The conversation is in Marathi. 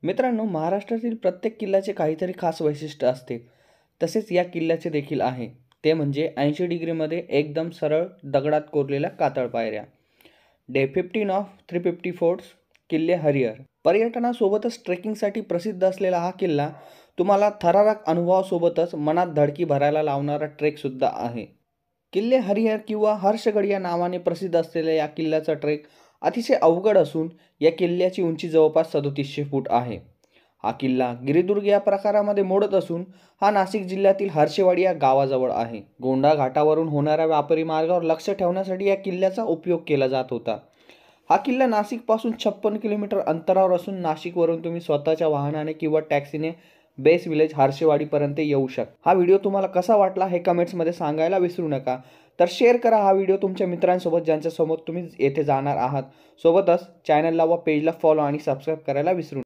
मित्रांनो, महाराष्ट्रातील प्रत्येक किल्ल्याचे काहीतरी खास वैशिष्ट्य असते. तसेच या किल्ल्याचे देखील आहे. ते म्हणजे 80 डिग्रीमध्ये एकदम सरळ दगडात कोरलेल्या कातळ पायऱ्या. डे 15 ऑफ 350 फोर्ट्स किल्ले हरिहर. पर्यटनासोबतच ट्रेकिंगसाठी प्रसिद्ध असलेला हा किल्ला तुम्हाला थरारक अनुभवासोबतच मनात धडकी भरायला लावणारा ट्रेकसुद्धा आहे. किल्ले हरिहर किंवा हर्षगड या नावाने प्रसिद्ध असलेल्या या किल्ल्याचा ट्रेक अतिशय अवघड असून या किल्ल्याची उंची जवळपास 3700 फूट आहे. हा किल्ला गिरिदुर्ग या प्रकारामध्ये मोडत असून हा नाशिक जिल्ह्यातील हर्षेवाडी या गावाजवळ आहे. गोंडा घाटावरून होणाऱ्या व्यापारी मार्गावर लक्ष ठेवण्यासाठी या किल्ल्याचा उपयोग केला जात होता. हा किल्ला नाशिकपासून 56 किलोमीटर अंतरावर असून नाशिकवरून तुम्ही स्वतःच्या वाहनाने किंवा टॅक्सीने बेस विलेज हर्षेवाडीपर्यंत येऊ शकता. हा व्हिडिओ तुम्हाला कसा वाटला हे कमेंट्समध्ये सांगायला विसरू नका. तर शेअर करा हा व्हिडिओ तुमच्या मित्रांसोबत ज्यांच्यासोबत तुम्ही येथे जाणार आहात. सोबतच चॅनलला व पेजला फॉलो आणि सबस्क्राईब करायला विसरू नका.